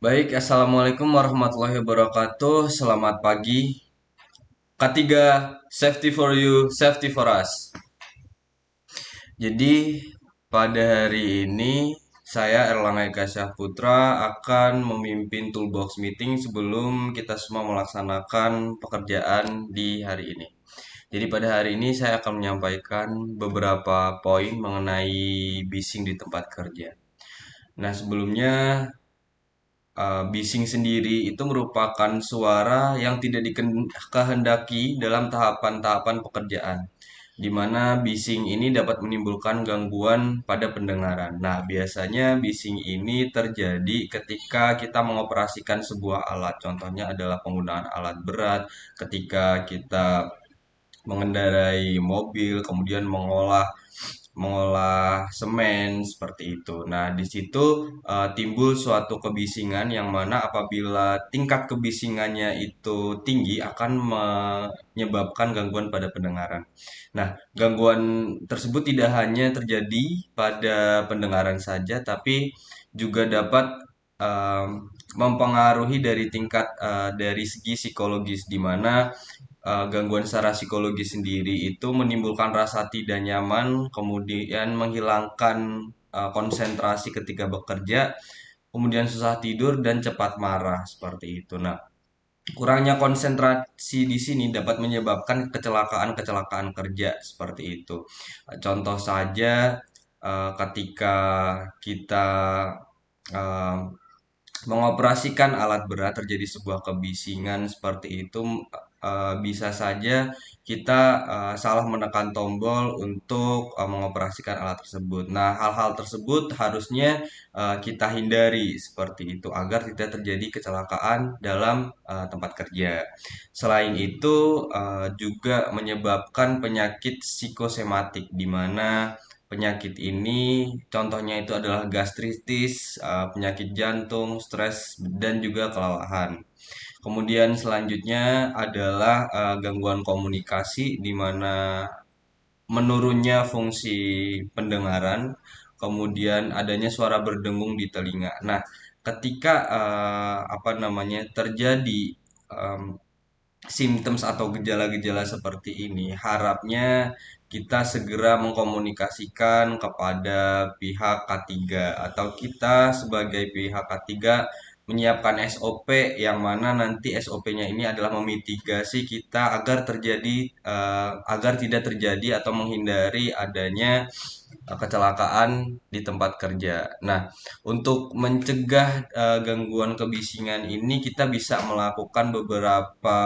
Baik, Assalamualaikum warahmatullahi wabarakatuh. Selamat pagi. Ketiga, safety for you, safety for us. Jadi, pada hari ini saya Erlangga Eka Syahputra akan memimpin Toolbox Meeting sebelum kita semua melaksanakan pekerjaan di hari ini. Jadi pada hari ini saya akan menyampaikan beberapa poin mengenai bising di tempat kerja. Nah, sebelumnya bising sendiri itu merupakan suara yang tidak dikehendaki dalam tahapan-tahapan pekerjaan, di mana bising ini dapat menimbulkan gangguan pada pendengaran. Nah, biasanya bising ini terjadi ketika kita mengoperasikan sebuah alat. Contohnya adalah penggunaan alat berat, ketika kita mengendarai mobil, kemudian mengolah mengolah semen seperti itu. Nah, di situ timbul suatu kebisingan yang mana apabila tingkat kebisingannya itu tinggi akan menyebabkan gangguan pada pendengaran. Nah, gangguan tersebut tidak hanya terjadi pada pendengaran saja, tapi juga dapat mempengaruhi dari tingkat dari segi psikologis di mana gangguan secara psikologi sendiri itu menimbulkan rasa tidak nyaman, kemudian menghilangkan konsentrasi ketika bekerja, kemudian susah tidur dan cepat marah seperti itu. Nah, kurangnya konsentrasi di sini dapat menyebabkan kecelakaan-kecelakaan kerja seperti itu. Contoh saja ketika kita eh, mengoperasikan alat berat terjadi sebuah kebisingan seperti itu, bisa saja kita salah menekan tombol untuk mengoperasikan alat tersebut. Nah, hal-hal tersebut harusnya kita hindari seperti itu agar tidak terjadi kecelakaan dalam tempat kerja. Selain itu juga menyebabkan penyakit psikosomatik di mana penyakit ini contohnya itu adalah gastritis, penyakit jantung, stres, dan juga kelelahan. Kemudian selanjutnya adalah gangguan komunikasi di mana menurunnya fungsi pendengaran, kemudian adanya suara berdengung di telinga. Nah, ketika apa namanya terjadi em, symptoms atau gejala-gejala seperti ini, harapnya kita segera mengkomunikasikan kepada pihak ketiga atau kita sebagai pihak ketiga menyiapkan SOP yang mana nanti SOP-nya ini adalah memitigasi kita agar tidak terjadi atau menghindari adanya kecelakaan di tempat kerja. Nah, untuk mencegah gangguan kebisingan ini kita bisa melakukan beberapa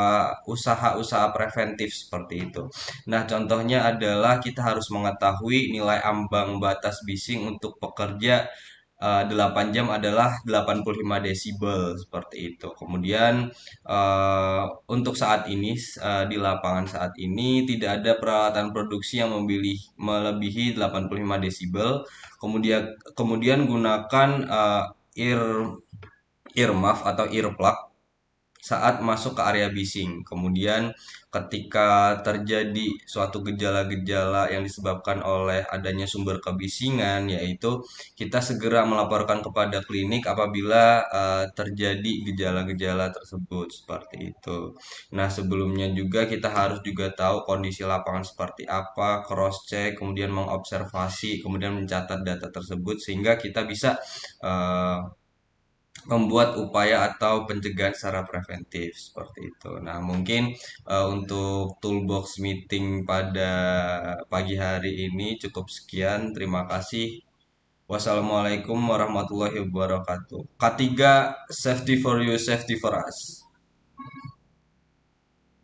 usaha-usaha preventif seperti itu. Nah, contohnya adalah kita harus mengetahui nilai ambang batas bising untuk pekerja 8 jam adalah 85 desibel seperti itu. Kemudian untuk saat ini di lapangan saat ini tidak ada peralatan produksi yang melebihi 85 desibel. Kemudian kemudian gunakan earmuff atau earplug saat masuk ke area bising. Kemudian ketika terjadi suatu gejala-gejala yang disebabkan oleh adanya sumber kebisingan, yaitu kita segera melaporkan kepada klinik apabila terjadi gejala-gejala tersebut seperti itu. Nah, sebelumnya juga kita harus juga tahu kondisi lapangan seperti apa, cross check, kemudian mengobservasi, kemudian mencatat data tersebut sehingga kita bisa eh, membuat upaya atau pencegahan secara preventif seperti itu. Nah, mungkin untuk toolbox meeting pada pagi hari ini cukup sekian. Terima kasih. Wassalamualaikum warahmatullahi wabarakatuh. Ketiga, safety for you, safety for us.